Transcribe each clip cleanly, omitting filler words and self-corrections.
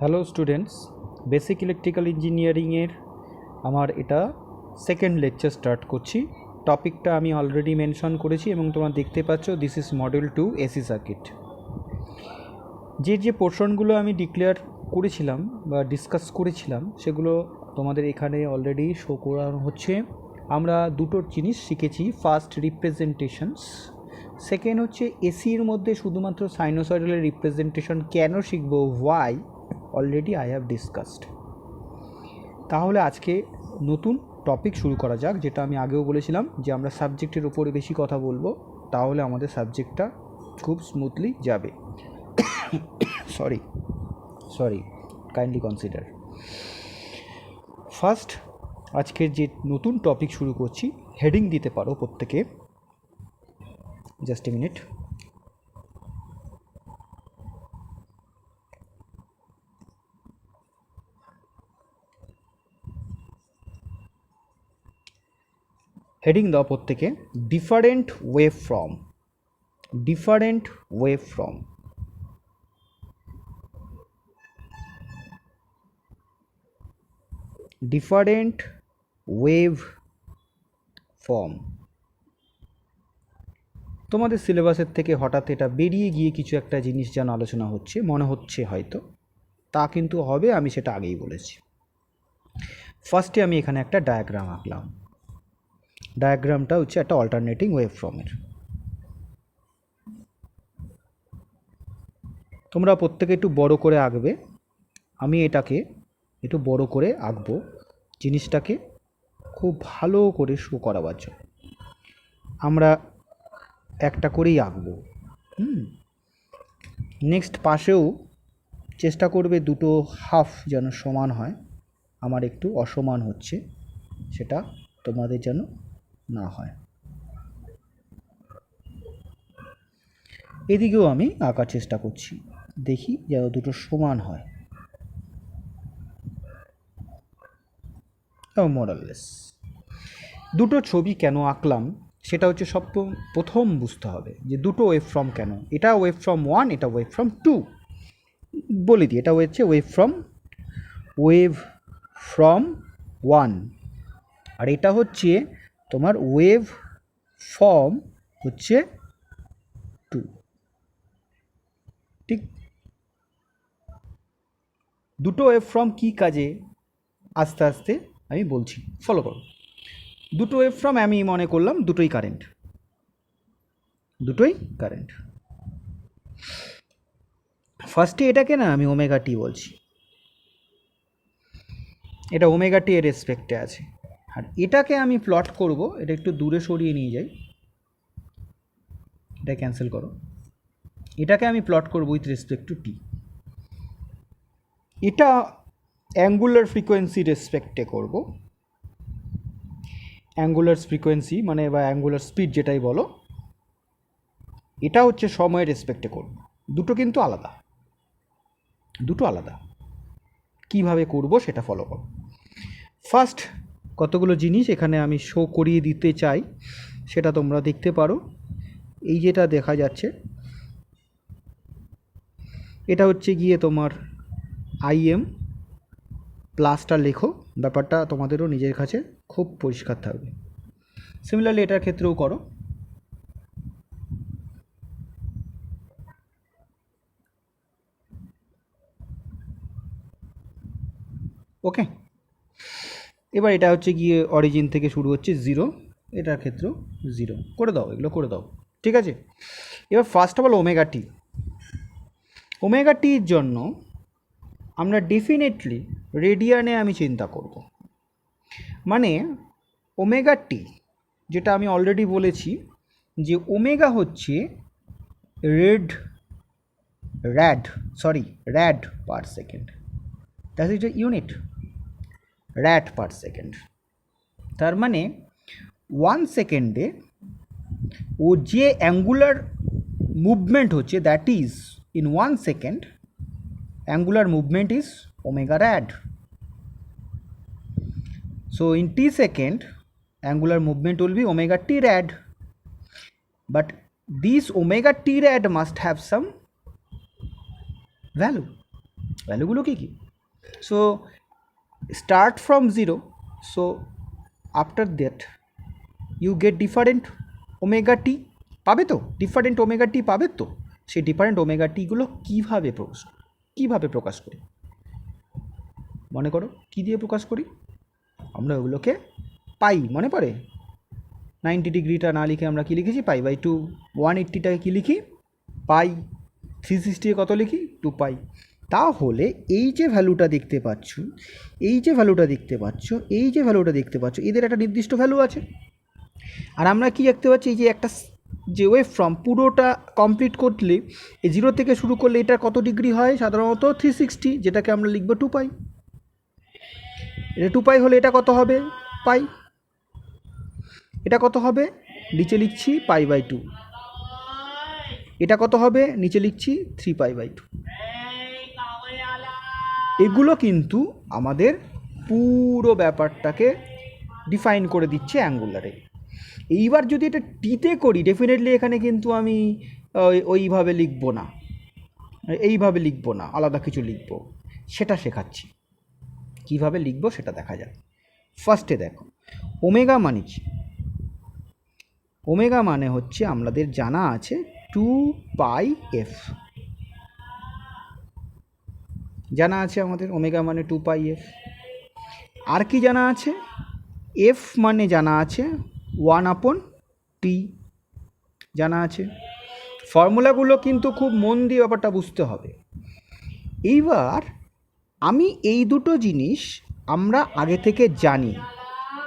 Hello students, basic electrical ইঞ্জিনিয়ারিংয়ের আমার এটা সেকেন্ড লেকচার স্টার্ট করছি। টপিকটা আমি অলরেডি মেনশন করেছি এবং তোমরা দেখতে পাচ্ছ this is model 2 AC circuit. যে পোর্শনগুলো আমি ডিক্লেয়ার করেছিলাম বা ডিসকাস করেছিলাম সেগুলো তোমাদের এখানে অলরেডি শো করানো হচ্ছে। আমরা দুটো জিনিস শিখেছি, ফার্স্ট রিপ্রেজেন্টেশনস, সেকেন্ড হচ্ছে এসির মধ্যে শুধুমাত্র সাইনোসয়েডালের রিপ্রেজেন্টেশন কেন শিখবো, why already I have discussed. তাহলে আজকে নতুন টপিক শুরু করা যাক, যেটা আমি আগেও বলেছিলাম যে আমরা সাবজেক্টের উপরে বেশি কথা বলবো, তাহলে আমাদের সাবজেক্টটা খুব স্মুথলি যাবে। Sorry kindly consider. ফার্স্ট আজকের যে নতুন টপিক শুরু করছি, হেডিং দিতে পারো প্রত্যেকে, জাস্ট এ মিনিট। হেডিং দাও প্রত্যেকে, different wave from. Different wave from. Different wave form. তোমাদের সিলেবাসের থেকে হঠাৎ এটা বেরিয়ে গিয়ে কিছু একটা জিনিস যেন আলোচনা হচ্ছে মনে হচ্ছে, হয়তো তা কিন্তু হবে, আমি সেটা আগেই বলেছি। ফার্স্টে আমি এখানে একটা ডায়াগ্রাম আঁকলাম। ডায়াগ্রামটা হচ্ছে একটা অল্টারনেটিং ওয়েভ ফর্মের। তোমরা প্রত্যেকে একটু বড় করে আঁকবে, আমি এটাকে একটু বড় করে আঁকবো, জিনিসটাকে খুব ভালো করে শো করাবার জন্য আমরা একটা করেই আঁকবো। নেক্সট পাশেও চেষ্টা করবে দুটো হাফ যেন সমান হয়, আমার একটু অসমান হচ্ছে, সেটা তোমাদের যেন না হয়। এদিকেও আমি আঁকার চেষ্টা করছি, দেখি যেন দুটো সমান হয়, মোরাললেস। দুটো ছবি কেন আঁকলাম সেটা হচ্ছে সব প্রথম বুঝতে হবে যে দুটো ওয়েভ ফ্রম কেন। এটা ওয়েভ ফ্রম 1, এটা ওয়েভ ফ্রম 2। বলে দিই, এটা হচ্ছে ওয়েভ ফ্রম 1, আর এটা হচ্ছে তোমার ওয়েভ ফর্ম হচ্ছে 2। ঠিক, দুটো ওয়েভ ফর্ম কী কাজে আস্তে আস্তে আমি বলছি, ফলো করো। দুটো ওয়েভ ফর্ম আমি মনে করলাম দুটোই কারেন্ট, ফার্স্টে এটাকে না আমি ওমেগা টি বলছি, এটা ওমেগা টি এর রেসপেক্টে আছে। আর এটাকে আমি প্লট করব, এটা একটু দূরে সরিয়ে নিয়ে যাই, এটা ক্যান্সেল করো। এটাকে আমি প্লট করব উইথ রেসপেক্ট টু টি। এটা অ্যাঙ্গুলার ফ্রিকোয়েন্সি রেসপেক্টে করব, অ্যাঙ্গুলার ফ্রিকোয়েন্সি মানে বা অ্যাঙ্গুলার স্পিড যেটাই বলো, এটা হচ্ছে সময়ের রেসপেক্টে করব। দুটো কিন্তু আলাদা, দুটো আলাদা। কিভাবে করব সেটা ফলো করো। ফার্স্ট কতগুলো জিনিস এখানে আমি শো করিয়ে দিতে চাই, সেটা তোমরা দেখতে পারো। এই যেটা দেখা যাচ্ছে, এটা হচ্ছে গিয়ে তোমার আইএম, প্লাসটা লেখো, ব্যাপারটা তোমাদেরও নিজের কাছে খুব পরিষ্কার থাকবে। সিমিলারলি এটার ক্ষেত্রেও করো। ওকে, এবার এটা হচ্ছে গিয়ে অরিজিন থেকে শুরু হচ্ছে 0, এটার ক্ষেত্রেও 0 করে দাও, এগুলো করে দাও, ঠিক আছে। এবার ফার্স্ট অফ অল ওমেগা টির জন্য আমরা ডেফিনেটলি রেডিয়ানে আমি চিন্তা করব। মানে ওমেগা টি, যেটা আমি অলরেডি বলেছি যে ওমেগা হচ্ছে rad per second, that is a unit, rad per second. তার মানে 1 সেকেন্ডে ও যে অ্যাঙ্গুলার মুভমেন্ট হচ্ছে, দ্যাট ইজ ইন 1 সেকেন্ড angular movement is omega rad. So in t second angular movement will be omega t rad, but this omega t rad must have some value, ভ্যালুগুলো কী কী? So start from zero, so after that you get different omega T, পাবে তো different omega T পাবে তো। সেই different omega টিগুলো কীভাবে প্রকাশ করি মনে করো, কী দিয়ে প্রকাশ করি আমরা ওগুলোকে? পাই, মনে পড়ে 90 ডিগ্রিটা না লিখে আমরা কী লিখেছি? Pi by two. 180টাকে কী লিখি? পাই। 360 কত লিখি? 2 পাই। তাহলে এই যে ভ্যালুটা দেখতে পাচ্ছ, এই যে ভ্যালুটা দেখতে পাচ্ছ, এই যে ভ্যালুটা দেখতে পাচ্ছ, এদের একটা নির্দিষ্ট ভ্যালু আছে। আর আমরা কি দেখতে পাচ্ছি? এই যে একটা যে ওয়েভ ফর্ম পুরোটা কমপ্লিট করলে, এই 0 থেকে শুরু করলে এটা কত ডিগ্রি হয়? সাধারণত 360, যেটাকে আমরা লিখব 2 পাই। এটা 2 পাই হলে এটা কত হবে? পাই। এটা কত হবে? নিচে লিখছি পাই বাই 2। এটা কত হবে? নিচে লিখছি 3 পাই বাই 2। এগুলো কিন্তু আমাদের পুরো ব্যাপারটাকে ডিফাইন করে দিচ্ছে অ্যাঙ্গুলারে। এইবার যদি এটা টিতে করি, ডেফিনেটলি এখানে কিন্তু আমি ওইভাবে লিখব না, এইভাবে লিখব না, আলাদা কিছু লিখব। সেটা শেখাচ্ছি, কীভাবে লিখব সেটা দেখা যাক। ফার্স্টে দেখো, ওমেগা মানে কি? ওমেগা মানে হচ্ছে আমাদের জানা আছে 2 পাই এফ, জানা আছে আমাদের ওমেগা মানে 2 পাই এফ। আর কি জানা আছে? এফ মানে জানা আছে 1/t, জানা আছে। ফর্মুলাগুলো কিন্তু খুব মন দিয়ে ব্যাপারটা বুঝতে হবে। এইবার আমি এই দুটো জিনিস আমরা আগে থেকে জানি।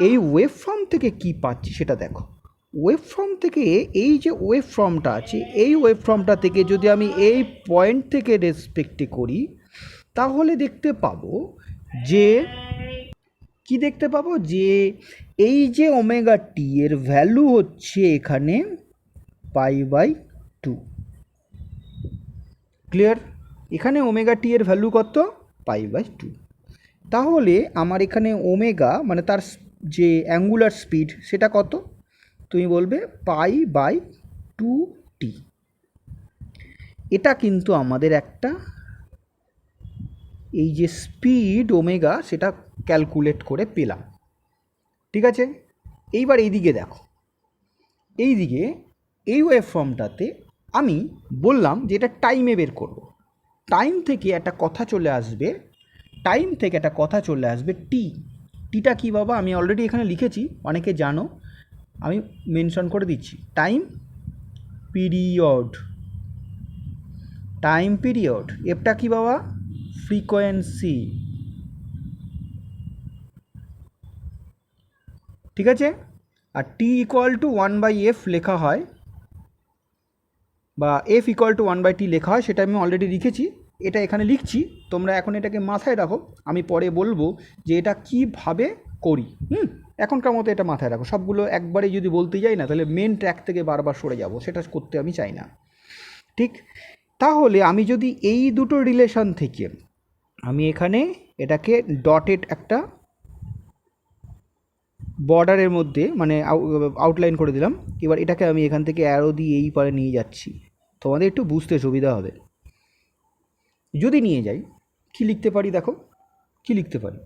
এই ওয়েভ ফর্ম থেকে কি পাচ্ছি সেটা দেখো। ওয়েভ ফর্ম থেকে, এই যে ওয়েভ ফর্মটা আছে, এই ওয়েভ ফর্মটা থেকে যদি আমি এই পয়েন্ট থেকে রেসপেক্টে করি, তাহলে দেখতে পাবো যে কি দেখতে পাবো? যে এই যে ওমেগা টি এর ভ্যালু হচ্ছে এখানে পাই বাই 2। ক্লিয়ার? এখানে ওমেগা টি এর ভ্যালু কত? Pi by 2। তাহলে আমার এখানে ওমেগা মানে তার যে অ্যাঙ্গুলার স্পিড সেটা কত? তুমি বলবে পাই বাই 2t। এটা কিন্তু আমাদের একটা এই যে স্পিড ওমেগা সেটা ক্যালকুলেট করে পেলাম। ঠিক আছে? এইবার এইদিকে দেখো, এইদিকে এই ওয়েভ ফর্মটাতে আমি বললাম যে এটা টাইমে বের করব। টাইম থেকে একটা কথা চলে আসবে, টাইম থেকে একটা কথা চলে আসবে টি। টিটা কী বাবা? আমি অলরেডি এখানে লিখেছি, অনেকে জানো, আমি মেনশন করে দিচ্ছি। Time period, time period. এফটা কী বাবা? ফ্রিকোয়েন্সি। ঠিক আছে? আর টি ইকুয়াল টু 1/f লেখা হয়, বা এফ ইকুয়াল টু 1/t লেখা হয়, সেটা আমি অলরেডি লিখেছি। এটা এখানে লিখছি, তোমরা এখন এটাকে মাথায় রাখো। আমি পরে বলবো যে এটা কীভাবে করি। এখনকার মতো এটা মাথায় রাখো। সবগুলো একবারেই যদি বলতে যাই না, তাহলে মেন ট্র্যাক থেকে বারবার সরে যাব, সেটা করতে আমি চাই না। ঠিক? তাহলে আমি যদি এই দুটো রিলেশন থেকে আমি এখানে এটাকে ডটেড একটা বর্ডারের মধ্যে মানে আউটলাইন করে দিলাম। এবার এটাকে আমি এখান থেকে অ্যারো দিয়ে এই পারে নিয়ে যাচ্ছি, তোমাদের একটু বুঝতে সুবিধা হবে। যদি নিয়ে যাই, কি লিখতে পারি? দেখো কি লিখতে পারি?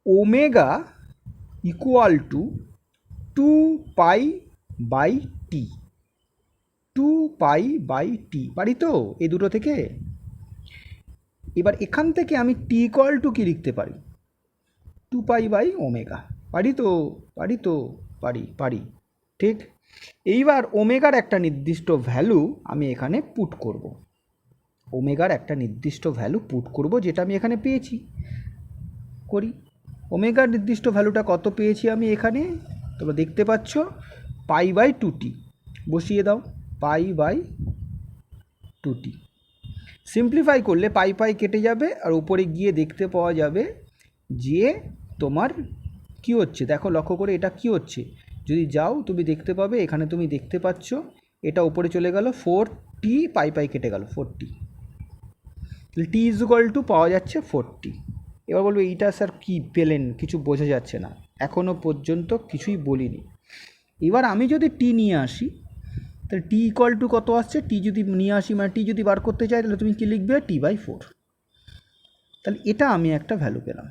Omega equal to 2 pi by T. 2 pi by T পারি তো এই দুটো থেকে? এবার এখান থেকে আমি টি ইকুয়াল টু কী লিখতে পারি? 2 পাই বাই ওমেগা। পারি তো? পারি তো? পারি। ঠিক? এইবার ওমেগার একটা নির্দিষ্ট ভ্যালু আমি এখানে পুট করব। ওমেগার একটা নির্দিষ্ট ভ্যালু পুট করব, যেটা আমি এখানে পেয়েছি। করি। ওমেগার নির্দিষ্ট ভ্যালুটা কত পেয়েছি আমি এখানে? তোমরা দেখতে পাচ্ছ পাই বাই 2t। বসিয়ে দাও পাই বাই 2t। সিম্পলিফাই করলে পাই পাই কেটে যাবে, আর উপরে গিয়ে দেখতে পাওয়া যাবে যে তোমার কি হচ্ছে। দেখো লক্ষ্য করে, এটা কি হচ্ছে? যদি যাও তুমি দেখতে পাবে, এখানে তুমি দেখতে পাচ্ছ এটা উপরে চলে গেল 4t, পাই পাই কেটে গেল 4t। T is equal to পাওয়া যাচ্ছে 4t। এবার বলবো এইটা স্যার কী পেলেন? কিছু বোঝা যাচ্ছে না, এখনও পর্যন্ত কিছুই বলিনি। এবার আমি যদি টি নিয়ে আসি, তাহলে টি ইকুয়াল টু কত আসছে, টি যদি নিয়ে আসি মানে টি যদি বার করতে চাই তাহলে তুমি কী লিখবে, T/4। তাহলে এটা আমি একটা ভ্যালু পেলাম।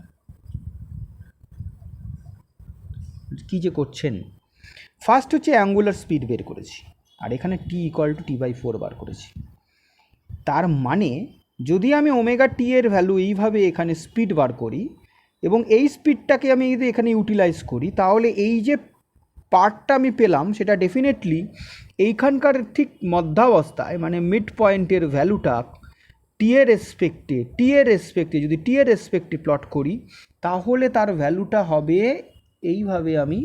কী যে করছেন, ফার্স্ট হচ্ছে অ্যাঙ্গুলার স্পিড বের করেছি, আর এখানে টি ইকুয়াল টু T/4 বার করেছি। তার মানে যদি আমি ওমেগা টি এর ভ্যালু এইভাবে এখানে স্পিড বার করি এবং এই স্পিডটাকে আমি যদি এখানে ইউটিলাইজ করি, তাহলে এই যে পার্টটা আমি পেলাম সেটা ডেফিনেটলি এইখানকার ঠিক মধ্যাবস্থায় মানে মিড পয়েন্টের ভ্যালুটা টি এর রেসপেক্টে যদি টি এর রেসপেক্টে প্লট করি, তাহলে তার ভ্যালুটা হবে এইভাবে, আমি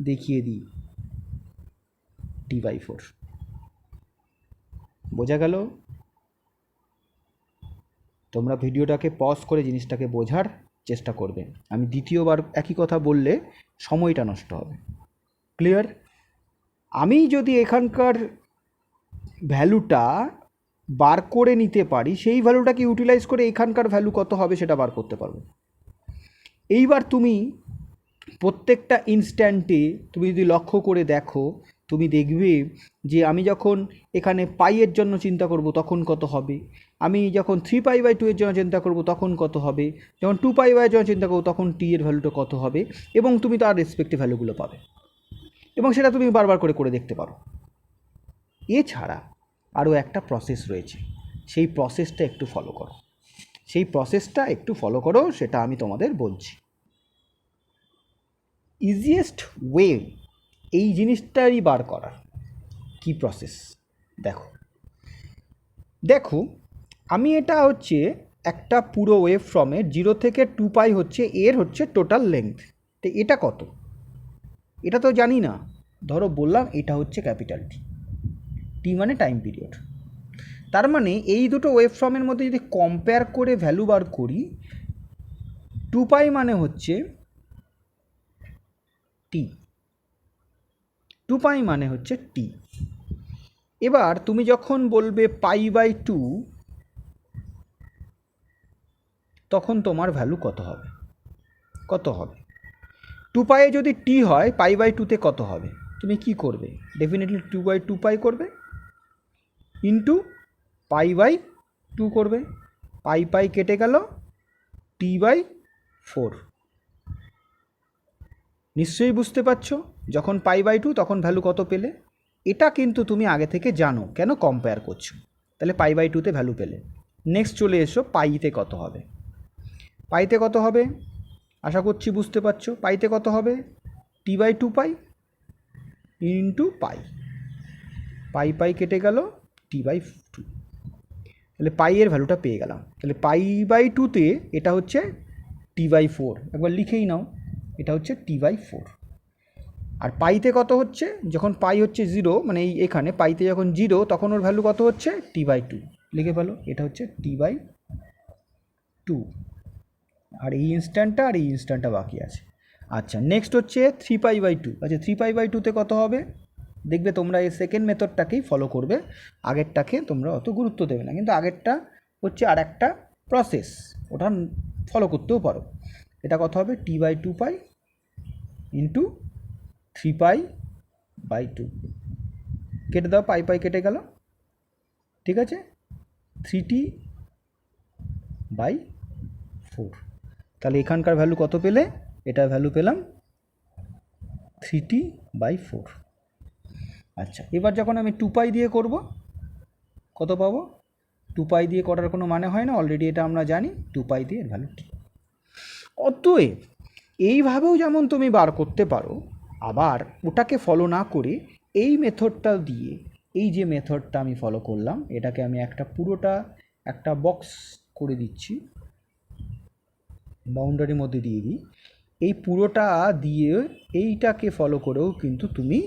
দেখিয়ে দিই, T/4। বোঝা গেল? তোমরা ভিডিওটাকে পজ করে জিনিসটাকে বোঝার চেষ্টা করবে। আমি দ্বিতীয়বার একই কথা বললে সময়টা নষ্ট হবে। ক্লিয়ার? আমি যদি এখানকার ভ্যালুটা বার করে নিতে পারি, সেই ভ্যালুটাকে ইউটিলাইজ করে এখানকার ভ্যালু কত হবে সেটা বার করতে পারবো। এইবার তুমি প্রত্যেকটা ইনস্ট্যান্টে তুমি যদি লক্ষ্য করে দেখো, তুমি দেখবে যে আমি যখন এখানে পাইয়ের জন্য চিন্তা করব তখন কত হবে, আমি যখন 3π/2 এর জন্য চিন্তা করব তখন কত হবে, যখন 2π এর জন্য চিন্তা করব তখন টি এর ভ্যালুটা কত হবে, এবং তুমি তার রেসপেক্টিভ ভ্যালুগুলো পাবে এবং সেটা তুমি বারবার করে দেখতে পারো। এছাড়া আরও একটা প্রসেস রয়েছে, সেই প্রসেসটা একটু ফলো করো, সেটা আমি তোমাদের বলছি। ইজিয়েস্ট ওয়ে এই জিনিসটারই বার করার কি প্রসেস, দেখো আমি এটা হচ্ছে একটা পুরো ওয়েভ ফর্মের 0 থেকে 2π হচ্ছে এর হচ্ছে টোটাল লেংথ। তো এটা কত, এটা তো জানি না। ধরো বললাম এটা হচ্ছে ক্যাপিটাল টি, টি মানে টাইম পিরিয়ড। তার মানে এই দুটো ওয়েভ ফর্মের মধ্যে যদি কম্পেয়ার করে ভ্যালু বার করি, 2π মানে হচ্ছে টি, 2π মানে হচ্ছে টি। এবার তুমি যখন বলবে π/2, তখন তোমার ভ্যালু কত হবে? 2π যদি টি হয়, π/2তে কত হবে? তুমি কি করবে? ডেফিনেটলি 2/2π করবে, ইন্টু π/2 করবে, π কেটে গেল, T/4। নিশ্চয়ই বুঝতে পারছো, যখন π/2 তখন ভ্যালু কত পেলে? এটা কিন্তু তুমি আগে থেকে জানো, কেন কম্পেয়ার করছো। তাহলে π/2তে ভ্যালু পেলে। নেক্সট চলে এসো পাইতে কত হবে। পাইতে কত হবে আশা করছি বুঝতে পারছো। পাইতে কত হবে? T/2π ইন্টু পাই কেটে গেল, T/2। তাহলে পাই এর ভ্যালুটা পেয়ে গেলাম। তাহলে π/2তে এটা হচ্ছে T/4, একবার লিখেই নাও, এটা হচ্ছে T/4। আর পাইতে কত হচ্ছে? যখন পাই হচ্ছে 0, মানে এখানে পাইতে যখন 0 তখন ওর ভ্যালু কত হচ্ছে? T/2। লিখে ফেলো, এটা হচ্ছে T/2। আর এই ইনস্ট্যান্টটা বাকি আছে। আচ্ছা, নেক্সট হচ্ছে 3π/2। আচ্ছা, 3π/2তে কত হবে? দেখবে তোমরা এই সেকেন্ড মেথডটাকেই ফলো করবে, আগেরটাকে তোমরা অত গুরুত্ব দেবে না, কিন্তু আগেরটা হচ্ছে আর একটা প্রসেস, ওটা ফলো করতেও পারো। এটা কত হবে? T/2π into 3π/2। কেটে দাও, পাই কেটে গেল, ঠিক আছে, 3T/4। তাহলে এখানকার ভ্যালু কত পেলে? এটার ভ্যালু পেলাম 3T/4। আচ্ছা, এবার যখন আমি 2π দিয়ে করব, কত পাবো? 2π দিয়ে করার কোনো মানে হয় না, অলরেডি এটা আমরা জানি, 2π দিয়ে এর ভ্যালু কি। অতএব এইভাবেও যেমন তুমি বার করতে পারো, আবার ওটাকে ফলো না করে এই মেথডটা দিয়ে, এই যে মেথডটা আমি ফলো করলাম, এটাকে আমি পুরোটা একটা বক্স করে দিচ্ছি, বাউন্ডারির মধ্যে দিয়ে দিই। এই পুরোটা দিয়ে এইটাকে ফলো করেও কিন্তু তুমি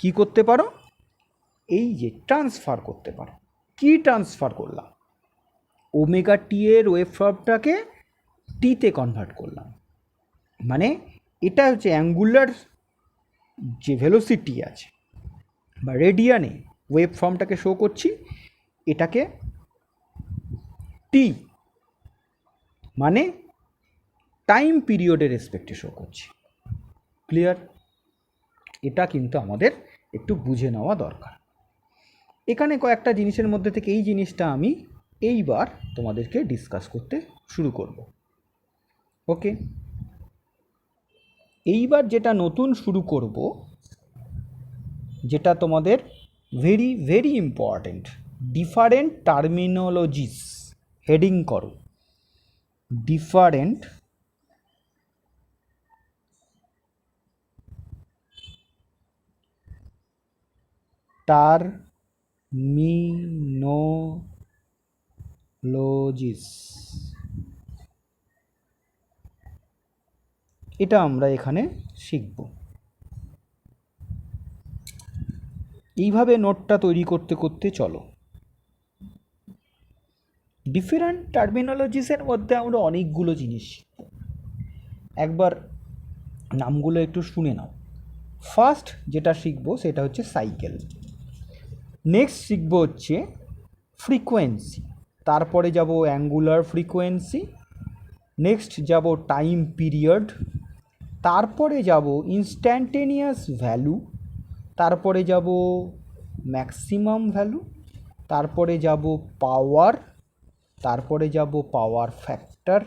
কি করতে পারো? এই যে ট্রান্সফার করতে পারো। কি ট্রান্সফার করলাম? ওমেগা টি এর ওয়েভ ফর্মটাকে টিতে কনভার্ট করলাম। মানে এটা হচ্ছে অ্যাঙ্গুলার যে ভেলোসিটি আছে বা রেডিয়ানে ওয়েভ ফর্মটাকে শো করছি, এটাকে টি মানে টাইম পিরিয়ডের রেসপেক্টে শো করছি। ক্লিয়ার? এটা কিন্তু আমাদের একটু বুঝে নেওয়া দরকার। এখানে কয়েকটা জিনিসের মধ্যে থেকে এই জিনিসটা আমি এইবার তোমাদেরকে ডিসকাস করতে শুরু করব। ওকে, এইবার যেটা নতুন শুরু করব, যেটা তোমাদের very very important, different terminologies. Heading করো, ডিফারেন্ট টার্মিনোলজিস। এটা আমরা এখানে শিখব। এইভাবে নোটটা তৈরি করতে করতে চলো। ডিফারেন্ট টার্মিনোলজিসের মধ্যে আমরা অনেকগুলো জিনিস শিখব, একবার নামগুলো একটু শুনে নাও। ফার্স্ট যেটা শিখবো সেটা হচ্ছে সাইকেল, নেক্সট শিখবো হচ্ছে ফ্রিকোয়েন্সি, তারপরে যাব অ্যাঙ্গুলার ফ্রিকোয়েন্সি, নেক্সট যাব টাইম পিরিয়ড, তারপরে যাব ইনস্ট্যান্টেনিয়াস ভ্যালু, তারপরে যাব ম্যাক্সিমাম ভ্যালু, তারপরে যাব পাওয়ার, তারপরে যাব পাওয়ার ফ্যাক্টর,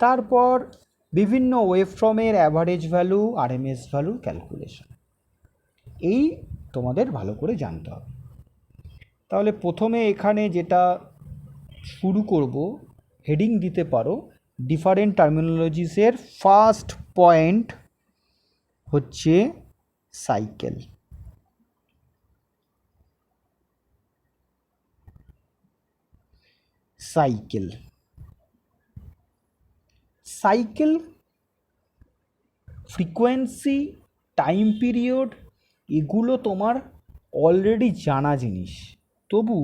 তারপর বিভিন্ন ওয়েভফর্মের average value, RMS value calculation. এই তোমাদের ভালো করে জানতে হবে। তাহলে প্রথমে এখানে যেটা শুরু করব, হেডিং দিতে পারো ডিফারেন্ট টার্মিনোলজিসের ফার্স্ট পয়েন্ট হচ্ছে cycle. Cycle cycle frequency, time period, এগুলো তোমার অলরেডি জানা জিনিস, তবু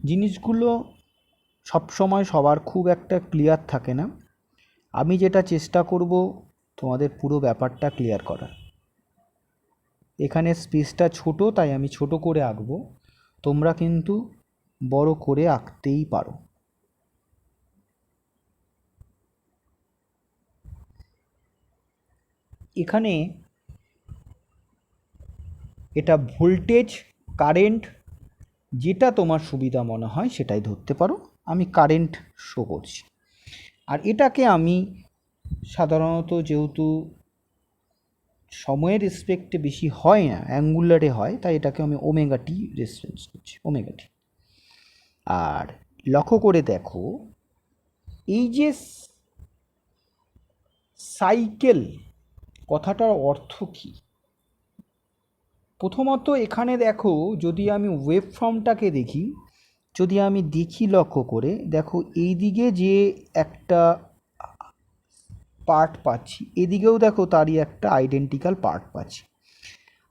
জিনিসগুলো সবসময় সবার খুব একটা ক্লিয়ার থাকে না। আমি যেটা চেষ্টা করব তোমাদের পুরো ব্যাপারটা ক্লিয়ার করার। এখানে স্পেসটা ছোট, তাই আমি ছোট করে আঁকবো, তোমরা কিন্তু বড় করে আঁকতেই পারো। এখানে এটা ভোল্টেজ, কারেন্ট, যেটা তোমার সুবিধা মনে হয় সেটাই ধরতে পারো। আমি কারেন্ট শো করছি, আর এটাকে আমি সাধারণত যেহেতু সময়ের রেসপেক্টে বেশি হয় না, অ্যাঙ্গুলারে হয়, তাই এটাকে আমি ওমেগা টি রেসপেক্ট করছি, ওমেগা টি। আর লক্ষ্য করে দেখো, এই যে সাইকেল কথাটার অর্থ কী। প্রথমত এখানে দেখো, যদি আমি ওয়েভ ফর্মটাকে দেখি, যদি আমি দেখি লক্ষ্য করে দেখো, এই দিকে যে একটা পার্ট পাচ্ছি, এদিকেও দেখো তারই একটা আইডেন্টিক্যাল পার্ট পাচ্ছি।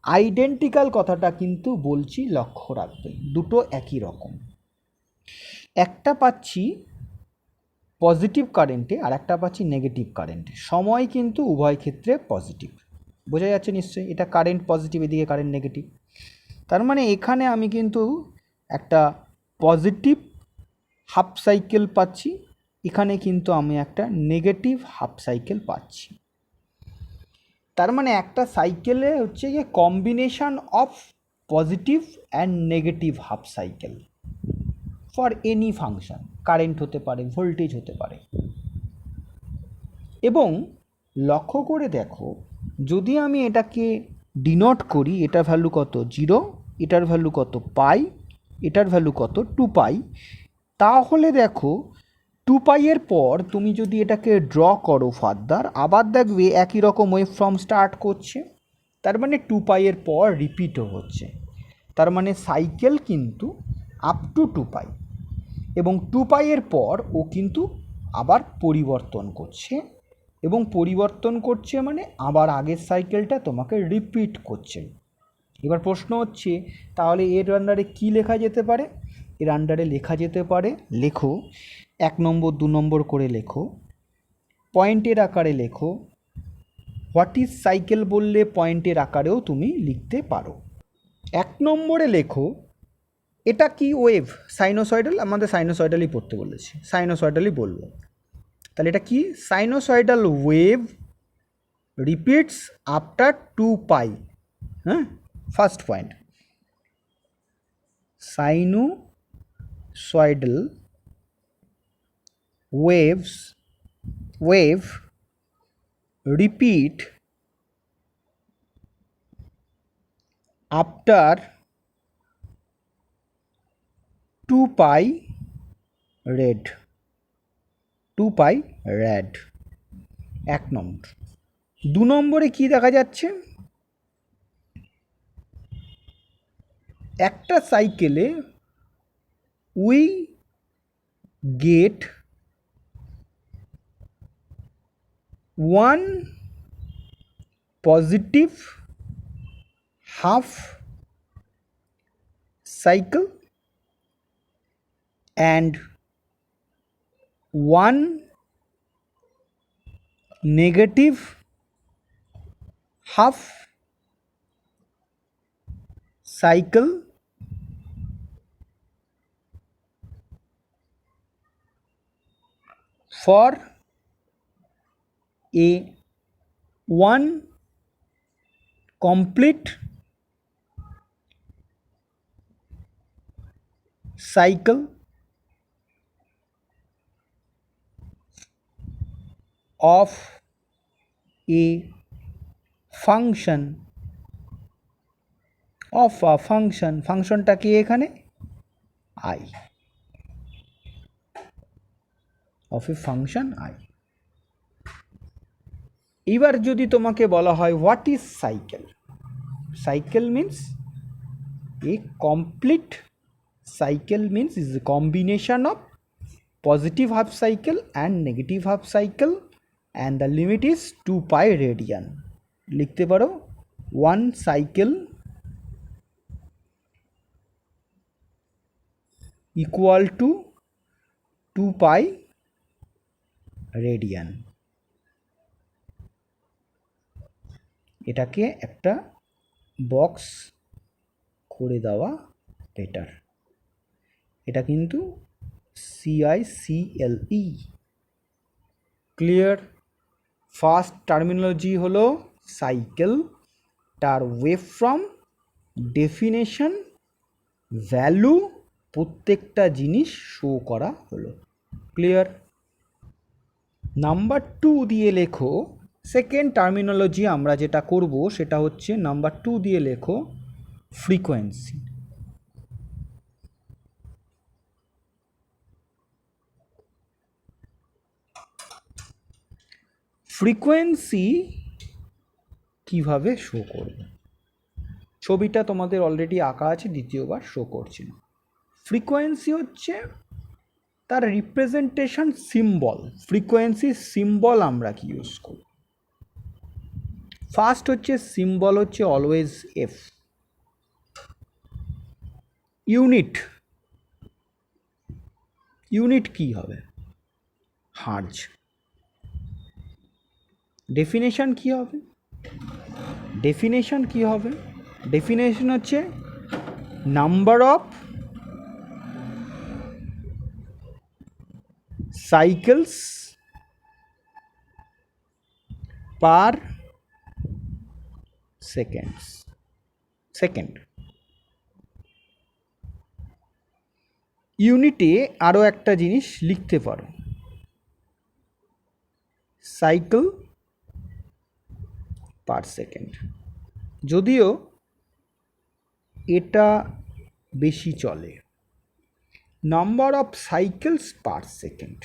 আইডেন্টিক্যাল কথাটা কিন্তু বলছি, লক্ষ্য রাখবে, দুটো একই রকম। একটা পাচ্ছি পজিটিভ কারেন্টে আর একটা পাচ্ছি নেগেটিভ কারেন্টে, সময় কিন্তু উভয় ক্ষেত্রে পজিটিভ। বোঝা যাচ্ছে নিশ্চয়ই, এটা কারেন্ট পজিটিভ, এদিকে কারেন্ট নেগেটিভ। তার মানে এখানে আমি কিন্তু একটা পজিটিভ হাফ সাইকেল পাচ্ছি, এখানে কিন্তু আমি একটা নেগেটিভ হাফ সাইকেল পাচ্ছি। তার মানে একটা সাইকেলে হচ্ছে গিয়ে combination of positive and negative half cycle for any function, current হতে পারে, ভোল্টেজ হতে পারে। এবং লক্ষ্য করে দেখো, যদি আমি এটাকে ডিনোট করি, এটার ভ্যালু কত 0, এটার ভ্যালু কত পাই, এটার ভ্যালু কত 2 পাই, তাহলে দেখো 2 পাইয়ের পর তুমি যদি এটাকে ড্র করো ফার্দার, আবার দেখবে একই রকম ওয়েভ ফর্ম স্টার্ট করছে। তার মানে 2 পাইয়ের পর রিপিটও হচ্ছে। তার মানে সাইকেল কিন্তু আপ টু 2 পাই, এবং 2 পাইয়ের পর ও কিন্তু আবার পরিবর্তন করছে, এবং পরিবর্তন করছে মানে আবার আগের সাইকেলটা তোমাকে রিপিট করছে। এবার প্রশ্ন হচ্ছে, তাহলে এর আন্ডারে কী লেখা যেতে পারে? এর আন্ডারে লেখা যেতে পারে, লেখো 1 নম্বর 2 নম্বর করে লেখো, পয়েন্টের আকারে লেখো। হোয়াট ইজ সাইকেল বললে পয়েন্টের আকারেও তুমি লিখতে পারো। 1 নম্বরে লেখো, এটা কি ওয়েভ, সাইনোসয়েডাল, আমাদের সাইনোসয়েডালই পড়তে বলেছে, সাইনোসয়েডালই বলবো। তাহলে এটা কি? Sinusoidal wave repeats after 2 pi. হ্যাঁ, first point, sinusoidal wave repeat after 2 pi rad। এক নম্বর। দু নম্বরে কি দেখা যাচ্ছে, একটা সাইকেলে we get 1 positive half cycle and 1 negative half cycle for a 1 complete cycle of a function ফাংশনটা কি এখানে i, of a function i। এবার যদি তোমাকে বলা হয় what is cycle means a complete cycle means is a combination of positive half cycle and negative half cycle and the limit is 2 pi radian। লিখতে পারো 1 cycle equal to 2 pi radian। এটাকে একটা box করে দেওয়া better. এটা কিন্তু CICLE clear. First terminology হলো cycle, তার ওয়েভ ফ্রম, ডেফিনেশন, ভ্যালু, প্রত্যেকটা জিনিস শো করা হলো। ক্লিয়ার। নাম্বার 2 দিয়ে লেখো সেকেন্ড টার্মিনোলজি আমরা যেটা করব সেটা হচ্ছে নাম্বার 2 দিয়ে লেখো ফ্রিকোয়েন্সি। ফ্রিকোয়েন্সি কিভাবে শো করবে, ছবিটা তোমাদের অলরেডি আঁকা আছে, দ্বিতীয়বার শো করছি না। ফ্রিকোয়েন্সি হচ্ছে তার রিপ্রেজেন্টেশন সিম্বল। ফ্রিকোয়েন্সি সিম্বল আমরা কি ইউজ করি, ফার্স্ট হচ্ছে সিম্বল হচ্ছে অলওয়েজ এফ। ইউনিট কি হবে, হার্জ। ডেফিনেশন কি হবে, ডেফিনেশন হচ্ছে number of cycles per second. ইউনিটে আরও একটা জিনিস লিখতে পারো, সাইকেল পার সেকেন্ড। যদিও এটা বেশি চলে, number of cycles per second.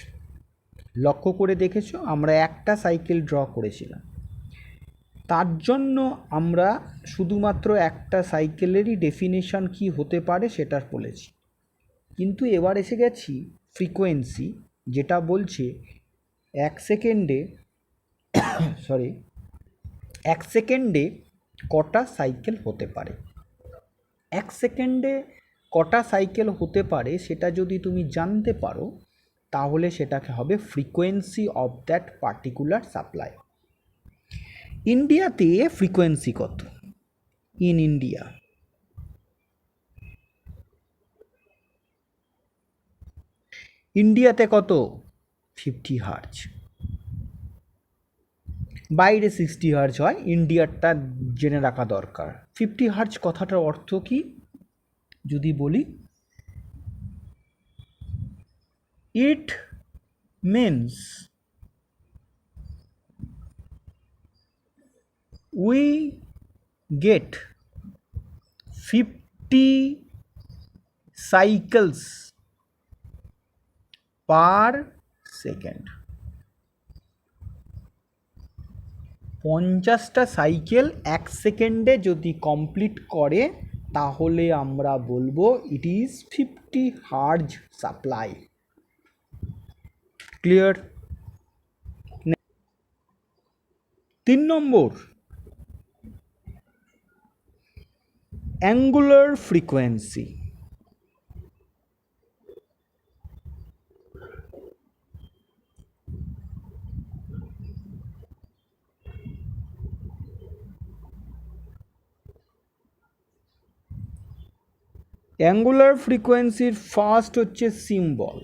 লক্ষ্য করে দেখেছো আমরা একটা সাইকেল ড্র করেছিলাম, তার জন্য আমরা শুধুমাত্র একটা সাইকেলেরই ডেফিনেশন কি হতে পারে সেটা বলেছি। কিন্তু এবার এসে গেছি ফ্রিকোয়েন্সি, যেটা বলছে এক সেকেন্ডে কটা সাইকেল হতে পারে। এক সেকেন্ডে কটা সাইকেল হতে পারে সেটা যদি তুমি জানতে পারো তাহলে সেটাকে হবে frequency of that particular supply. ইন্ডিয়াতে ফ্রিকোয়েন্সি কত, ইন ইন্ডিয়া কত, 50 হার্জ। বাইরে 60 হার্জ হয়, ইন্ডিয়ারটা জেনে রাখা দরকার। 50 হার্জ কথাটার অর্থ কি যদি বলি, it means we get 50 cycles per second. 50টা সাইকেল 1 সেকেন্ডে যদি কমপ্লিট করে তাহলে আমরা বলবো it is 50 hertz supply. Clear? 3 number, angular frequency. Angular ফ্রিকোয়েন্সির ফার্স্ট হচ্ছে সিম্বল,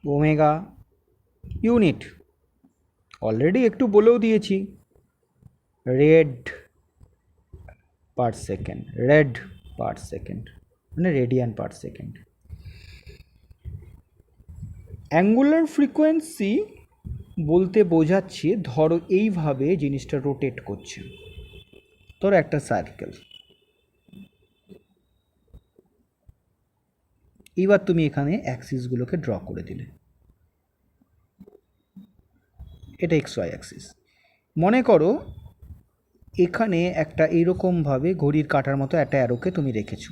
ওমেগা ইউনিট অলরেডি একটু বলেও দিয়েছি, rad per second, rad per second মানে radian per second. Angular frequency বলতে বোঝাচ্ছে ধরো এইভাবে জিনিসটা রোটেট করছে, ধরো একটা সার্কেল, এবার তুমি এখানে অ্যাক্সিসগুলোকে ড্র করে দিলে, এটা এক্স ওয়াই অ্যাক্সিস। মনে করো এখানে একটা এইরকমভাবে ঘড়ির কাঁটার মতো একটা অ্যারোকে তুমি রেখেছো,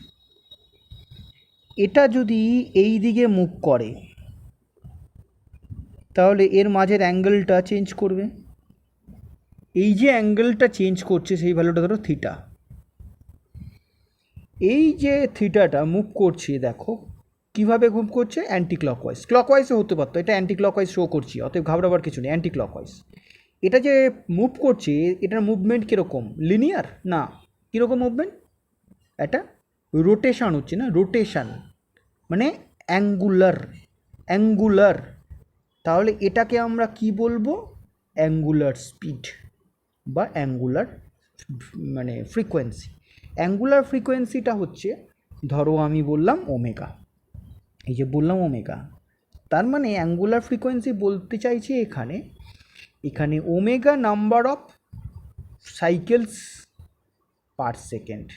এটা যদি এই দিকে মুভ করে তাহলে এর মাঝের অ্যাঙ্গেলটা চেঞ্জ করবে। এই যে অ্যাঙ্গেলটা চেঞ্জ করছে সেই ভ্যালুটা ধরো থিটা। এই যে থিটাটা মুভ করছে, দেখো কিভাবে মুভ করছে, অ্যান্টি ক্লকওয়াইজ। ক্লকওয়াইজও হতে পারতো, এটা অ্যান্টি ক্লকওয়াইজ শো করছি, অতএব ঘাবড়াবার কিছু নেই, অ্যান্টি ক্লকওয়াইজ। এটা যে মুভ করছে এটার মুভমেন্ট কীরকম, লিনিয়ার না, কীরকম মুভমেন্ট, একটা রোটেশন হচ্ছে না, রোটেশন মানে অ্যাঙ্গুলার, অ্যাঙ্গুলার। তাহলে এটাকে আমরা কি বলবো, অ্যাঙ্গুলার স্পিড বা অ্যাঙ্গুলার মানে ফ্রিকোয়েন্সি। অ্যাঙ্গুলার ফ্রিকোয়েন্সিটা হচ্ছে ধরো আমি বললাম ওমেগা, এই যে বললাম ওমেগা, তার মানে অ্যাঙ্গুলার ফ্রিকোয়েন্সি বলতে চাইছি এখানে, এখানে omega number of cycles per second,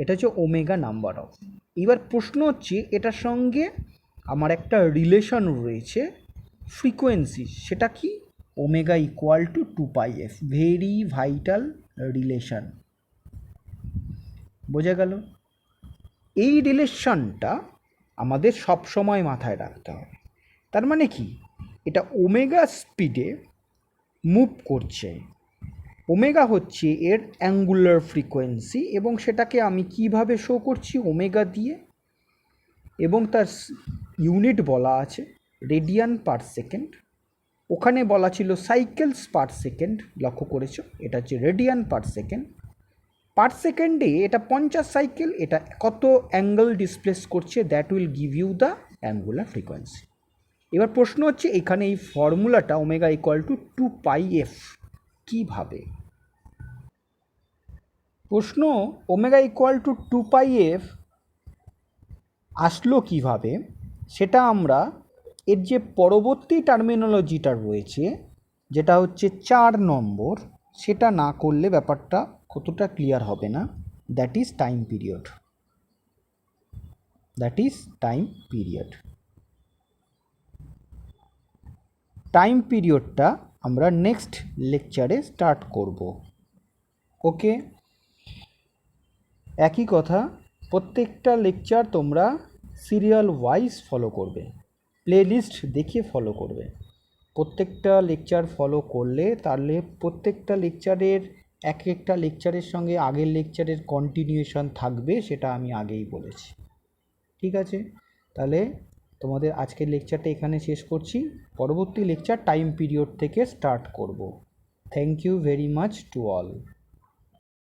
এটা হচ্ছে ওমেগা নাম্বার অফ। এবার প্রশ্ন হচ্ছে এটার সঙ্গে আমার একটা রিলেশন রয়েছে ফ্রিকোয়েন্সি, সেটা কি, omega equal two 2πf, very vital relation. বোঝা গেল? এই রিলেশনটা আমাদের সব সময় মাথায় রাখতে হবে। তার মানে কি, এটা ওমেগা স্পিডে মুভ করছে, ওমেগা হচ্ছে এর অ্যাঙ্গুলার ফ্রিকোয়েন্সি, এবং সেটাকে আমি কিভাবে শো করছি, ওমেগা দিয়ে, এবং তার ইউনিট বলা আছে রেডিয়ান পার সেকেন্ড, ওখানে বলা ছিল সাইকেলস পার সেকেন্ড, লক্ষ্য করেছো, এটা হচ্ছে রেডিয়ান পার সেকেন্ড। পার সেকেন্ডে এটা 50 সাইকেল, এটা কত অ্যাঙ্গেল ডিসপ্লেস করছে, that will give you the angular frequency. এবার প্রশ্ন হচ্ছে এখানে এই ফর্মুলাটা ওমেগা ইকুয়াল টু 2πf কীভাবে, প্রশ্ন ওমেগা ইকুয়াল টু 2πf আসলো কিভাবে, সেটা আমরা এর যে পরবর্তী টার্মিনোলজিটা রয়েছে যেটা হচ্ছে 4 নম্বর, সেটা না করলে ব্যাপারটা কতটা ক্লিয়ার হবে না, that is time period, that is time period. Time পিরিয়ডটা আমরা নেক্সট লেকচারে স্টার্ট করব। ওকে, একই কথা, প্রত্যেকটা লেকচার তোমরা সিরিয়াল ওয়াইজ ফলো করবে, প্লেলিস্ট দেখে ফলো করবে। প্রত্যেকটা লেকচার ফলো করলে তাহলে প্রত্যেকটা লেকচারের এক একটা লেকচারের সঙ্গে আগের লেকচারের কন্টিনিউয়েশন থাকবে, সেটা আমি আগেই বলেছি। ঠিক আছে, তাহলে তোমাদের আজকের লেকচারটা এখানে শেষ করছি, পরবর্তী লেকচার টাইম পিরিয়ড থেকে স্টার্ট করব। Thank you very much to all.